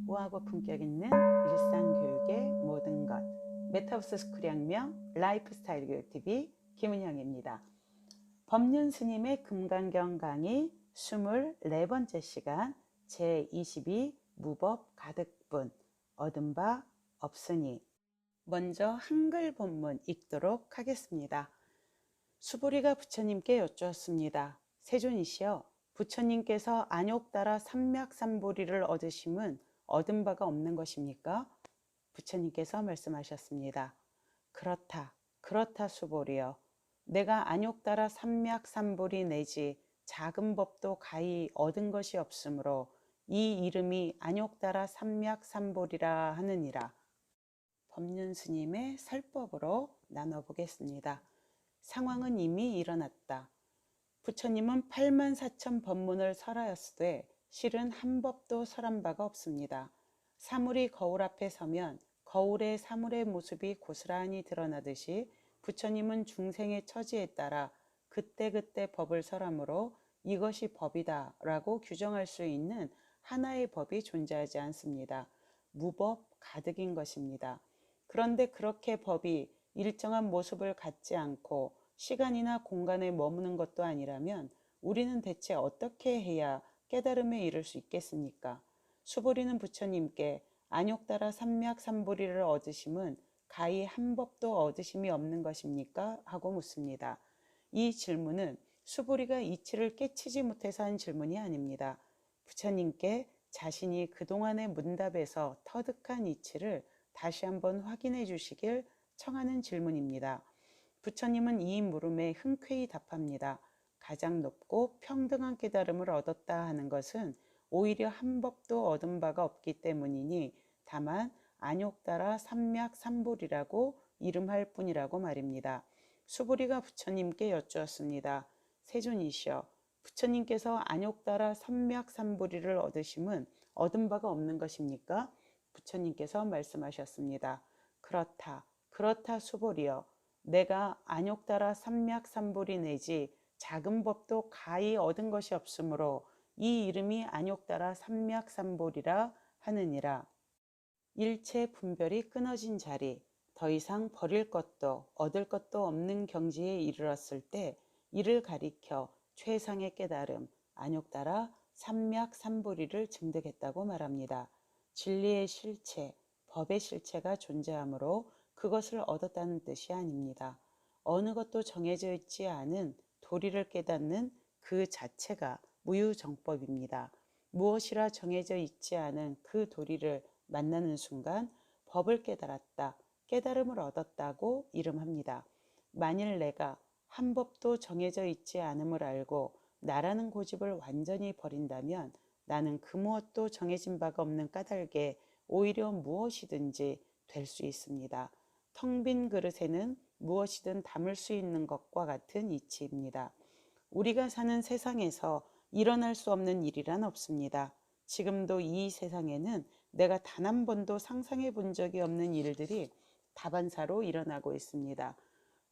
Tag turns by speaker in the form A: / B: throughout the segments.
A: 우아하고 품격 있는 일상교육의 모든 것 메타버스 스쿨양명 라이프스타일 교육TV 김은영입니다. 법륜 스님의 금강경 강의 24번째 시간 제22 무법 가득분 얻은 바 없으니. 먼저 한글 본문 읽도록 하겠습니다. 수보리가 부처님께 여쭈었습니다. 세존이시여, 부처님께서 안욕 따라 삼맥삼보리를 얻으심은 얻은 바가 없는 것입니까? 부처님께서 말씀하셨습니다. 그렇다 수보리여. 내가 안욕 따라 삼맥삼보리 내지 작은 법도 가히 얻은 것이 없으므로 이 이름이 안욕 따라 삼맥삼보리라 하느니라. 법륜 스님의 설법으로 나눠보겠습니다. 상황은 이미 일어났다. 부처님은 84,000 법문을 설하였으되 실은 한 법도 설한 바가 없습니다. 사물이 거울 앞에 서면 거울에 사물의 모습이 고스란히 드러나듯이 부처님은 중생의 처지에 따라 그때그때 법을 설하므로 이것이 법이다 라고 규정할 수 있는 하나의 법이 존재하지 않습니다. 무법 가득인 것입니다. 그런데 그렇게 법이 일정한 모습을 갖지 않고 시간이나 공간에 머무는 것도 아니라면 우리는 대체 어떻게 해야 깨달음에 이를 수 있겠습니까? 수보리는 부처님께 안욕 따라 삼맥삼보리를 얻으심은 가히 한 법도 얻으심이 없는 것입니까? 하고 묻습니다. 이 질문은 수보리가 이치를 깨치지 못해서 한 질문이 아닙니다. 부처님께 자신이 그동안의 문답에서 터득한 이치를 다시 한번 확인해 주시길 청하는 질문입니다. 부처님은 이 물음에 흔쾌히 답합니다. 가장 높고 평등한 깨달음을 얻었다 하는 것은 오히려 한 법도 얻은 바가 없기 때문이니 다만 안욕 따라 삼맥삼보리라고 이름할 뿐이라고 말입니다. 수보리가 부처님께 여쭈었습니다. 세존이시여, 부처님께서 안욕 따라 삼맥삼보리를 얻으심은 얻은 바가 없는 것입니까? 부처님께서 말씀하셨습니다. 그렇다 수보리여. 내가 안욕 따라 삼맥삼보리 내지 작은 법도 가히 얻은 것이 없으므로 이 이름이 안욕 따라 삼맥삼보리라 하느니라. 일체 분별이 끊어진 자리, 더 이상 버릴 것도 얻을 것도 없는 경지에 이르렀을 때 이를 가리켜 최상의 깨달음, 안욕 따라 삼맥삼보리를 증득했다고 말합니다. 진리의 실체, 법의 실체가 존재하므로 그것을 얻었다는 뜻이 아닙니다. 어느 것도 정해져 있지 않은 도리를 깨닫는 그 자체가 무유정법입니다. 무엇이라 정해져 있지 않은 그 도리를 만나는 순간 법을 깨달았다, 깨달음을 얻었다고 이름합니다. 만일 내가 한 법도 정해져 있지 않음을 알고 나라는 고집을 완전히 버린다면 나는 그 무엇도 정해진 바가 없는 까닭에 오히려 무엇이든지 될 수 있습니다. 텅 빈 그릇에는 무엇이든 담을 수 있는 것과 같은 이치입니다. 우리가 사는 세상에서 일어날 수 없는 일이란 없습니다. 지금도 이 세상에는 내가 단 한 번도 상상해 본 적이 없는 일들이 다반사로 일어나고 있습니다.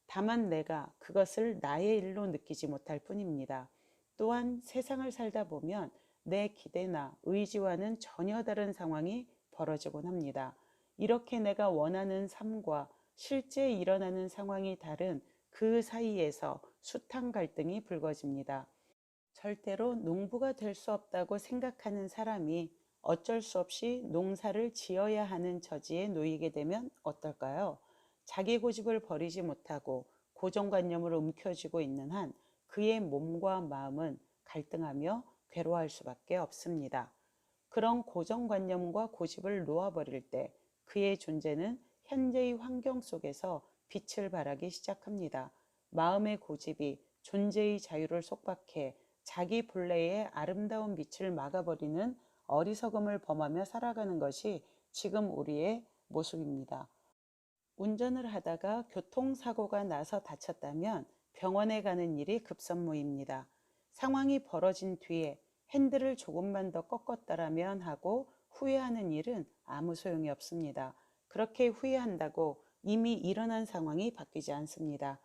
A: 다만 내가 그것을 나의 일로 느끼지 못할 뿐입니다. 또한 세상을 살다 보면 내 기대나 의지와는 전혀 다른 상황이 벌어지곤 합니다. 이렇게 내가 원하는 삶과 실제 일어나는 상황이 다른 그 사이에서 숱한 갈등이 불거집니다. 절대로 농부가 될 수 없다고 생각하는 사람이 어쩔 수 없이 농사를 지어야 하는 처지에 놓이게 되면 어떨까요? 자기 고집을 버리지 못하고 고정관념을 움켜쥐고 있는 한 그의 몸과 마음은 갈등하며 괴로워할 수밖에 없습니다. 그런 고정관념과 고집을 놓아버릴 때 그의 존재는 현재의 환경 속에서 빛을 발하기 시작합니다. 마음의 고집이 존재의 자유를 속박해 자기 본래의 아름다운 빛을 막아버리는 어리석음을 범하며 살아가는 것이 지금 우리의 모습입니다. 운전을 하다가 교통사고가 나서 다쳤다면 병원에 가는 일이 급선무입니다. 상황이 벌어진 뒤에 핸들을 조금만 더 꺾었다라면 하고 후회하는 일은 아무 소용이 없습니다. 그렇게 후회한다고 이미 일어난 상황이 바뀌지 않습니다.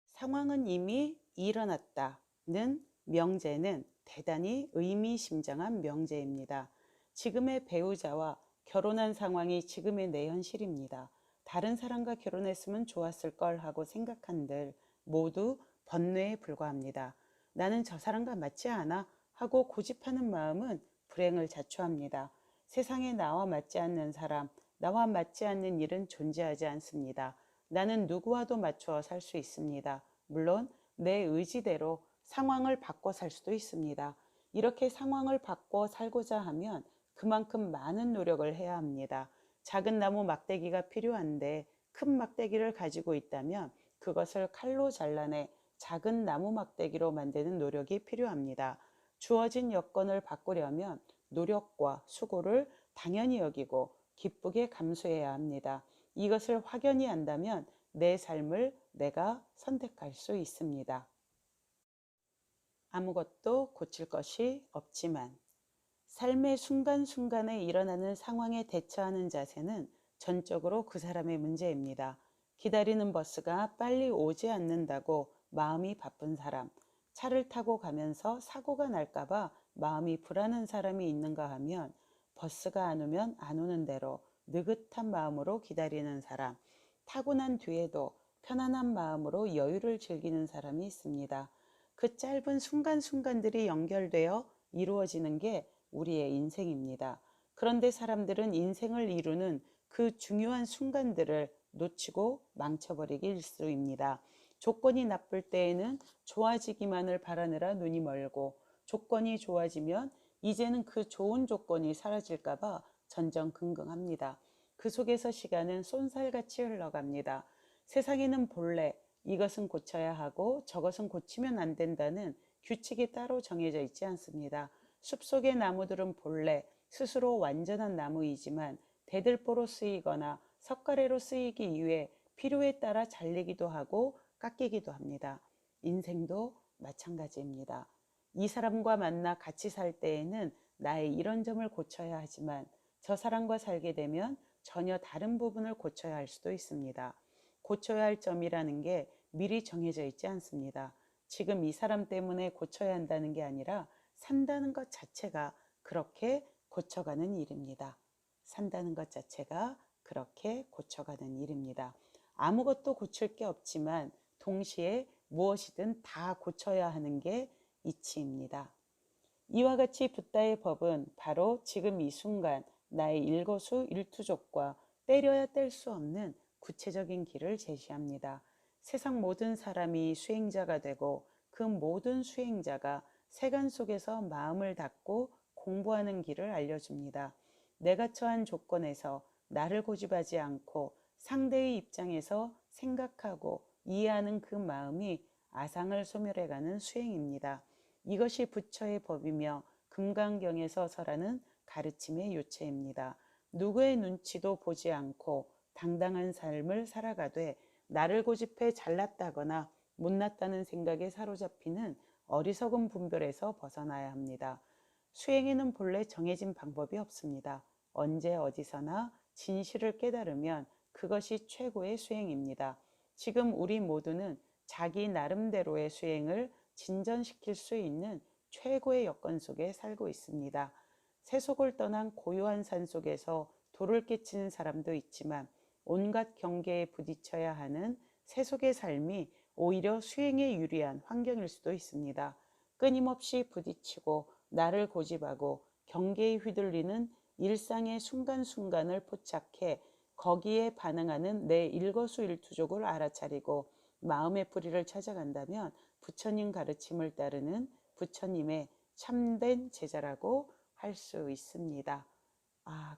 A: 상황은 이미 일어났다는 명제는 대단히 의미심장한 명제입니다. 지금의 배우자와 결혼한 상황이 지금의 내 현실입니다. 다른 사람과 결혼했으면 좋았을 걸 하고 생각한들 모두 번뇌에 불과합니다. 나는 저 사람과 맞지 않아 하고 고집하는 마음은 불행을 자초합니다. 세상에 나와 맞지 않는 사람, 나와 맞지 않는 일은 존재하지 않습니다. 나는 누구와도 맞추어 살 수 있습니다. 물론 내 의지대로 상황을 바꿔 살 수도 있습니다. 이렇게 상황을 바꿔 살고자 하면 그만큼 많은 노력을 해야 합니다. 작은 나무 막대기가 필요한데 큰 막대기를 가지고 있다면 그것을 칼로 잘라내 작은 나무 막대기로 만드는 노력이 필요합니다. 주어진 여건을 바꾸려면 노력과 수고를 당연히 여기고 기쁘게 감수해야 합니다. 이것을 확연히 안다면 내 삶을 내가 선택할 수 있습니다. 아무것도 고칠 것이 없지만 삶의 순간순간에 일어나는 상황에 대처하는 자세는 전적으로 그 사람의 문제입니다. 기다리는 버스가 빨리 오지 않는다고 마음이 바쁜 사람, 차를 타고 가면서 사고가 날까봐 마음이 불안한 사람이 있는가 하면 버스가 안 오면 안 오는 대로 느긋한 마음으로 기다리는 사람, 타고 난 뒤에도 편안한 마음으로 여유를 즐기는 사람이 있습니다. 그 짧은 순간순간들이 연결되어 이루어지는 게 우리의 인생입니다. 그런데 사람들은 인생을 이루는 그 중요한 순간들을 놓치고 망쳐버리기 일쑤입니다. 조건이 나쁠 때에는 좋아지기만을 바라느라 눈이 멀고 조건이 좋아지면 이제는 그 좋은 조건이 사라질까봐 전전긍긍합니다. 그 속에서 시간은 쏜살같이 흘러갑니다. 세상에는 본래 이것은 고쳐야 하고 저것은 고치면 안 된다는 규칙이 따로 정해져 있지 않습니다. 숲속의 나무들은 본래 스스로 완전한 나무이지만 대들보로 쓰이거나 석가래로 쓰이기 위해 필요에 따라 잘리기도 하고 깎이기도 합니다. 인생도 마찬가지입니다. 이 사람과 만나 같이 살 때에는 나의 이런 점을 고쳐야 하지만 저 사람과 살게 되면 전혀 다른 부분을 고쳐야 할 수도 있습니다. 고쳐야 할 점이라는 게 미리 정해져 있지 않습니다. 지금 이 사람 때문에 고쳐야 한다는 게 아니라 산다는 것 자체가 그렇게 고쳐가는 일입니다. 산다는 것 자체가 그렇게 고쳐가는 일입니다. 아무것도 고칠 게 없지만 동시에 무엇이든 다 고쳐야 하는 게 이치입니다. 이와 같이 붓다의 법은 바로 지금 이 순간 나의 일거수일투족과 때려야 뗄 수 없는 구체적인 길을 제시합니다. 세상 모든 사람이 수행자가 되고 그 모든 수행자가 세간 속에서 마음을 닫고 공부하는 길을 알려줍니다. 내가 처한 조건에서 나를 고집하지 않고 상대의 입장에서 생각하고 이해하는 그 마음이 아상을 소멸해가는 수행입니다. 이것이 부처의 법이며 금강경에서 설하는 가르침의 요체입니다. 누구의 눈치도 보지 않고 당당한 삶을 살아가되 나를 고집해 잘났다거나 못났다는 생각에 사로잡히는 어리석은 분별에서 벗어나야 합니다. 수행에는 본래 정해진 방법이 없습니다. 언제 어디서나 진실을 깨달으면 그것이 최고의 수행입니다. 지금 우리 모두는 자기 나름대로의 수행을 진전시킬 수 있는 최고의 여건 속에 살고 있습니다. 세속을 떠난 고요한 산 속에서 돌을 깨치는 사람도 있지만 온갖 경계에 부딪혀야 하는 세속의 삶이 오히려 수행에 유리한 환경일 수도 있습니다. 끊임없이 부딪히고 나를 고집하고 경계에 휘둘리는 일상의 순간순간을 포착해 거기에 반응하는 내 일거수일투족을 알아차리고 마음의 뿌리를 찾아간다면 부처님 가르침을 따르는 부처님의 참된 제자라고 할 수 있습니다.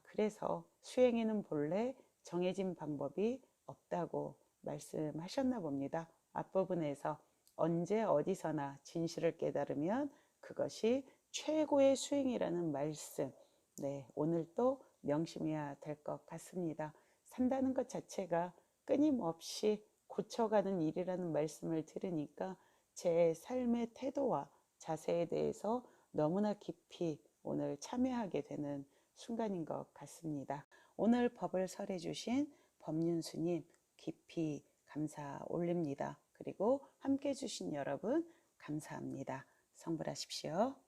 A: 그래서 수행에는 본래 정해진 방법이 없다고 말씀하셨나 봅니다. 앞부분에서 언제 어디서나 진실을 깨달으면 그것이 최고의 수행이라는 말씀, 오늘 또 명심해야 될 것 같습니다. 산다는 것 자체가 끊임없이 고쳐가는 일이라는 말씀을 들으니까 제 삶의 태도와 자세에 대해서 너무나 깊이 오늘 참여하게 되는 순간인 것 같습니다. 오늘 법을 설해 주신 법륜스님 깊이 감사 올립니다. 그리고 함께 해주신 여러분 감사합니다. 성불하십시오.